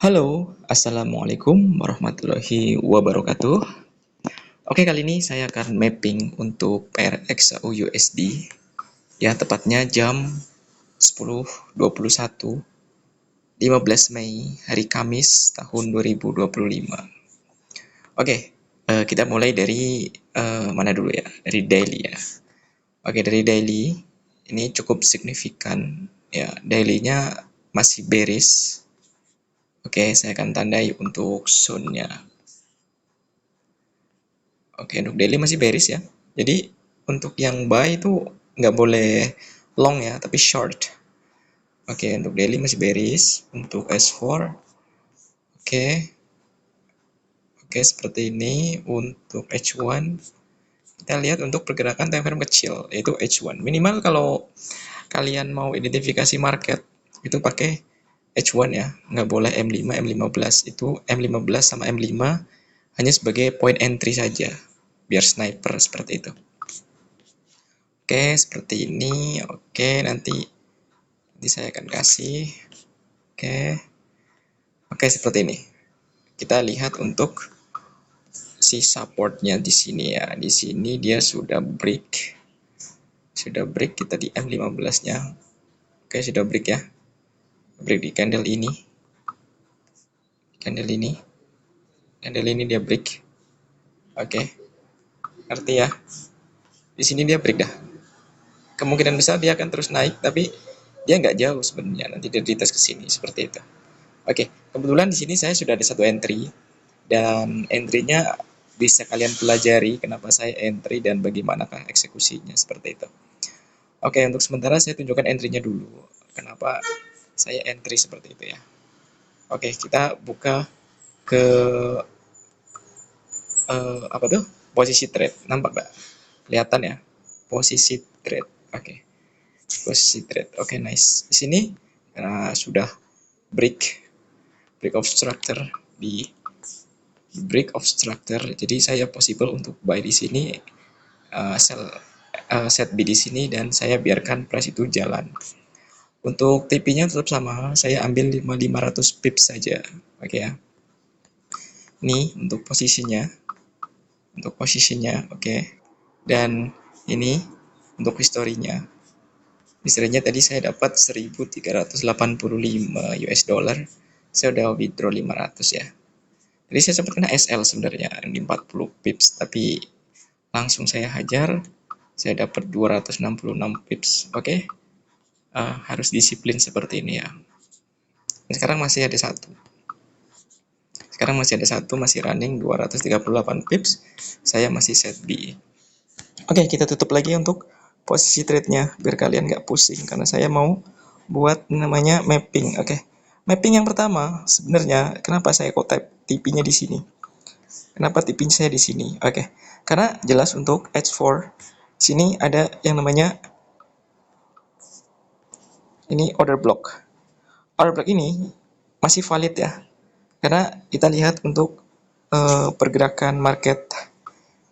Halo, Assalamualaikum warahmatullahi wabarakatuh. Oke, kali ini saya akan mapping untuk PRXAU USD. Ya, tepatnya jam 10.21 15 Mei hari Kamis tahun 2025. Oke, kita mulai dari mana dulu ya? Dari daily ya. Oke, dari daily ini cukup signifikan ya. Daily-nya masih bearish. Oke, saya akan tandai untuk zone-nya. Oke, untuk daily masih bearish ya. Jadi untuk yang buy itu nggak boleh long ya, tapi short. Oke, untuk daily masih bearish. Untuk S4, oke, oke seperti ini. Untuk H1, kita lihat untuk pergerakan time frame kecil, yaitu H1. Minimal kalau kalian mau identifikasi market, itu pakai H1 ya, nggak boleh M5, M15. Itu M15 sama M5 hanya sebagai point entry saja, biar sniper seperti itu. Oke, seperti ini. Oke, nanti saya akan kasih. Oke. Oke, seperti ini. Kita lihat untuk si supportnya di sini ya. Di sini dia sudah break. Sudah break kita di M15-nya. Oke, sudah break ya. Break di candle ini. Candle ini. Candle ini dia break. Oke. Ngerti ya? Di sini dia break dah. Kemungkinan besar dia akan terus naik, tapi dia nggak jauh sebenarnya. Nanti dia retest ke sini seperti itu. Oke, kebetulan di sini saya sudah ada satu entry dan entry-nya bisa kalian pelajari kenapa saya entry dan bagaimanakah eksekusinya seperti itu. Oke, untuk sementara saya tunjukkan entry-nya dulu. Kenapa saya entry seperti itu ya. Oke, kita buka ke apa tuh? Posisi trade. Nampak nggak? Kelihatan ya? Posisi trade. Oke. Posisi trade. Oke, nice. Di sini sudah break of structure di break of structure. Jadi saya possible untuk buy di sini, sell set B di sini, dan saya biarkan price itu jalan. Untuk TP-nya tetap sama, saya ambil 500 pips saja. Oke ya. Ini untuk posisinya. Untuk posisinya, oke. Dan ini untuk historinya. Historinya tadi saya dapat 1385 US dollar. Saya udah withdraw 500 ya. Jadi saya sempat kena SL sebenarnya di 40 pips, tapi langsung saya hajar. Saya dapat 266 pips. Oke. Harus disiplin seperti ini ya. Dan sekarang masih ada satu. Masih running 238 pips. Saya masih set B. Oke, kita tutup lagi untuk posisi trade-nya biar kalian nggak pusing karena saya mau buat namanya mapping. Oke. Mapping yang pertama sebenarnya kenapa saya kok type TP-nya di sini? Kenapa TP-nya saya di sini? Oke. Karena jelas untuk H4 sini ada yang namanya ini order block. Order block ini masih valid ya. Karena kita lihat untuk pergerakan market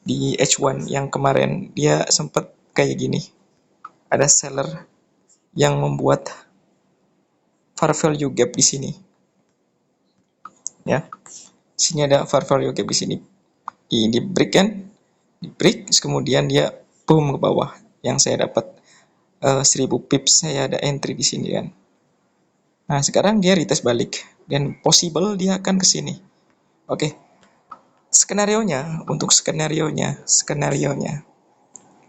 di H1 yang kemarin dia sempat kayak gini. Ada seller yang membuat fair value gap di sini. Ya. Di sini ada fair value gap di sini. Ini break kan? Di break kemudian dia boom ke bawah. Yang saya dapat 1000 pips, saya ada entry di sini kan. Nah, sekarang dia retest balik dan possible dia akan ke sini. Oke. Skenarionya, untuk skenarionya,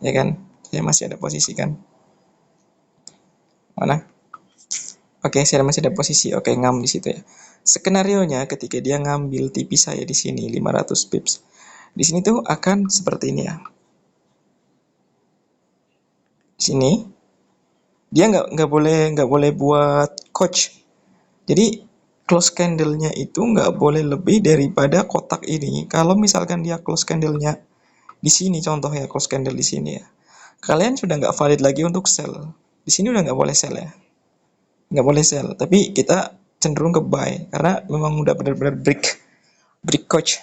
ya kan? Saya masih ada posisi kan? Mana? Oke, saya masih ada posisi. Oke, ngam di situ ya. Skenarionya ketika dia ngambil TP saya di sini 500 pips. Di sini tuh akan seperti ini ya. Di sini dia nggak boleh buat coach. Jadi close candle-nya itu nggak boleh lebih daripada kotak ini. Kalau misalkan dia close candle-nya di sini, contoh ya close candle di sini ya, kalian sudah nggak valid lagi untuk sell. Di sini udah nggak boleh sell ya, nggak boleh sell. Tapi kita cenderung ke buy karena memang udah benar-benar break coach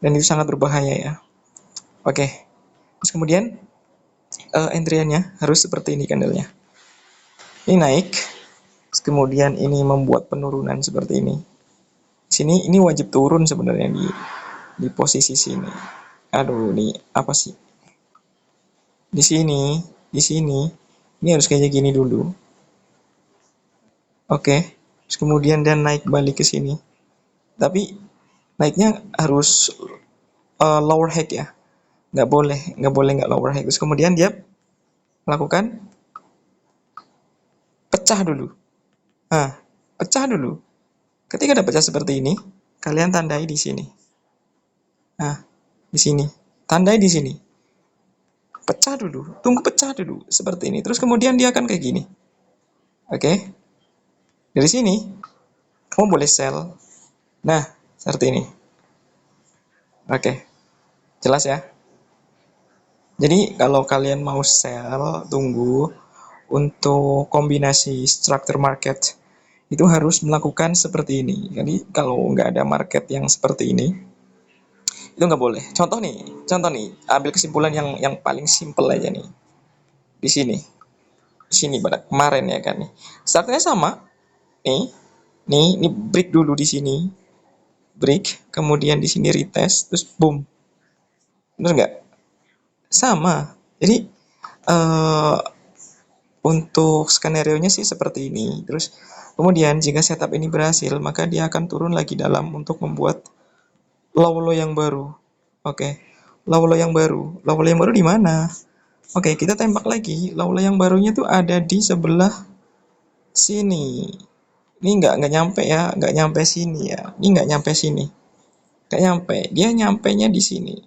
dan itu sangat berbahaya ya. Oke, terus kemudian entry-nya harus seperti ini candle-nya. Ini naik, kemudian ini membuat penurunan seperti ini. Sini ini wajib turun sebenarnya di posisi sini. Aduh, nih apa sih? Di sini, di sini. Ini harus kayak gini dulu. Oke. Terus kemudian dia naik balik ke sini. Tapi naiknya harus lower high ya. Nggak boleh nggak lower high. Terus kemudian dia melakukan pecah dulu. Nah, pecah dulu. Ketika ada pecah seperti ini, kalian tandai di sini. Nah, di sini. Tandai di sini. Pecah dulu. Tunggu pecah dulu. Seperti ini. Terus kemudian dia akan kayak gini. Oke. Dari sini, kamu boleh sell. Nah, seperti ini. Oke. Jelas ya? Jadi, kalau kalian mau sell, tunggu. Untuk kombinasi structure market, itu harus melakukan seperti ini. Jadi, kalau nggak ada market yang seperti ini, itu nggak boleh. Contoh nih, ambil kesimpulan yang paling simple aja nih. Di sini pada kemarin ya kan nih. Startnya sama, nih, ini break dulu di sini, break, kemudian di sini retest, terus boom, bener nggak? Sama. Jadi eh, untuk skenario nya sih seperti ini. Terus kemudian jika setup ini berhasil, maka dia akan turun lagi dalam untuk membuat low-low yang baru. Oke, low-low yang baru. Low-low yang baru di mana? Oke, kita tembak lagi. Low-low yang barunya tuh ada di sebelah sini. Ini nggak nyampe ya, nggak nyampe sini ya. Ini nggak nyampe sini, nggak nyampe. Dia nyampenya di sini.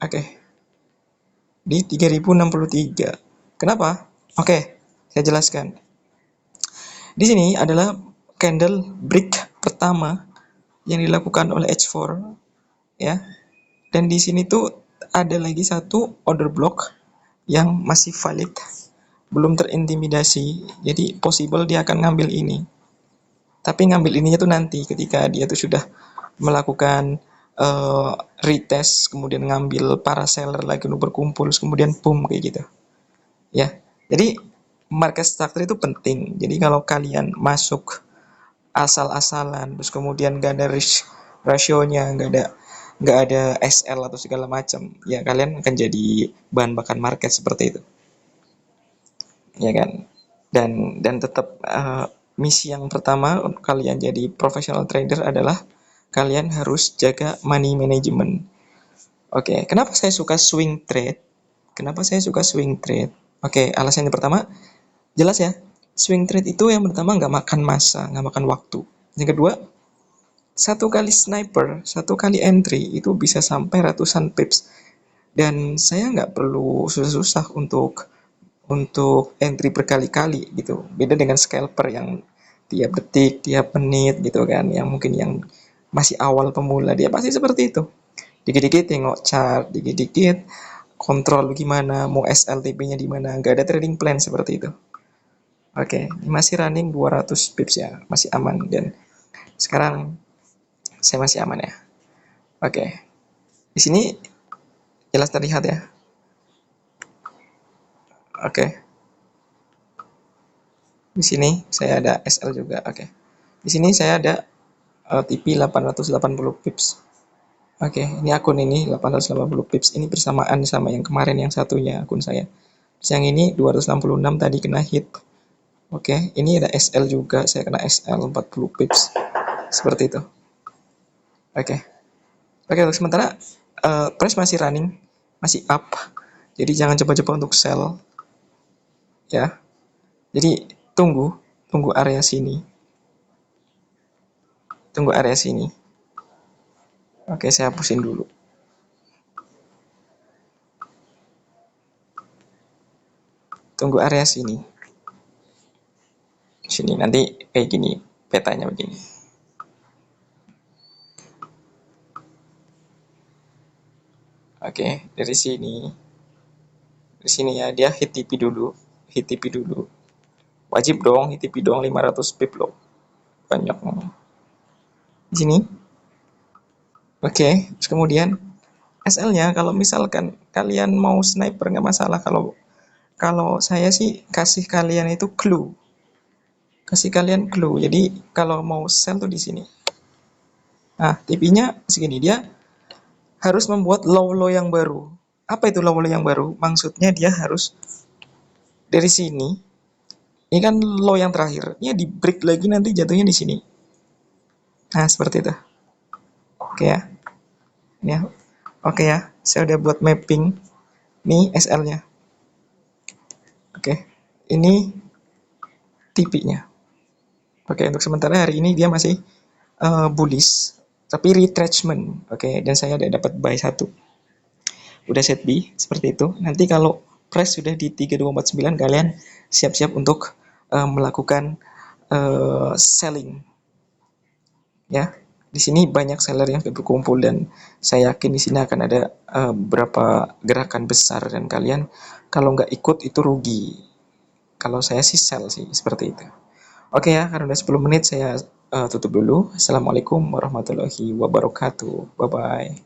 Oke, di 3063. Kenapa? Oke, saya jelaskan. Di sini adalah candle break pertama yang dilakukan oleh H4 ya. Dan di sini tuh ada lagi satu order block yang masih valid, belum terintimidasi. Jadi possible dia akan ngambil ini. Tapi ngambil ininya tuh nanti ketika dia tuh sudah melakukan retest, kemudian ngambil para seller lagi untuk berkumpul, kemudian boom kayak gitu. Ya. Jadi market structure itu penting. Jadi kalau kalian masuk asal-asalan, terus kemudian gak ada risk rasionya, nggak ada SL atau segala macam, ya kalian akan jadi bahan bakar market seperti itu, ya kan? Dan tetap misi yang pertama untuk kalian jadi professional trader adalah kalian harus jaga money management. Oke, kenapa saya suka swing trade? Kenapa saya suka swing trade? Oke, alasan yang pertama jelas ya. Swing trade itu yang pertama nggak makan masa, nggak makan waktu. Yang kedua, satu kali sniper, satu kali entry itu bisa sampai ratusan pips. Dan saya nggak perlu susah-susah untuk entry berkali-kali gitu. Beda dengan scalper yang tiap detik, tiap menit gitu kan, yang mungkin yang masih awal pemula dia pasti seperti itu. Dikit-dikit tengok chart, dikit-dikit kontrol gimana, mau SLTP-nya di mana, nggak ada trading plan seperti itu. Oke, masih running 200 pips ya, masih aman dan sekarang saya masih aman ya. Oke, di sini jelas terlihat ya. Oke, di sini saya ada SL juga. Oke, di sini saya ada TP 880 pips. Oke, ini akun ini 880 pips. Ini bersamaan sama yang kemarin yang satunya akun saya. Terus yang ini 266 tadi kena hit. Oke, ini ada SL juga. Saya kena SL 40 pips. Seperti itu. Oke. Oke, untuk sementara price masih running, masih up. Jadi jangan coba-coba untuk sell ya. Jadi tunggu area sini. Tunggu area sini. Oke, saya hapusin dulu. Tunggu area sini. Sini nanti kayak gini petanya begini. Oke, dari sini ya dia hit TP dulu, Wajib dong hit TP dong 500 pip loh. Banyak. Di sini. Oke, terus kemudian SL-nya kalau misalkan kalian mau sniper nggak masalah. Kalau saya sih kasih kalian itu clue. Kasih kalian clue. Jadi kalau mau sell tuh di sini. Nah, TP-nya segini, dia harus membuat low-low yang baru. Apa itu low-low yang baru? Maksudnya dia harus dari sini, ini kan low yang terakhir, ini di break lagi nanti jatuhnya di sini. Nah, seperti itu. Oke ya. Ini ya. Oke ya, saya udah buat mapping. Nih SL-nya. Oke. Ini TP-nya. Oke, untuk sementara hari ini dia masih bullish, tapi retracement. Oke, dan saya ada dapat buy satu. Udah set B seperti itu. Nanti kalau price sudah di 3249, kalian siap-siap untuk melakukan selling ya. Di sini banyak seller yang berkumpul dan saya yakin di sini akan ada beberapa gerakan besar dan kalian kalau nggak ikut itu rugi. Kalau saya sih sell sih seperti itu. Oke ya, karena udah 10 menit saya tutup dulu. Assalamualaikum warahmatullahi wabarakatuh. Bye bye.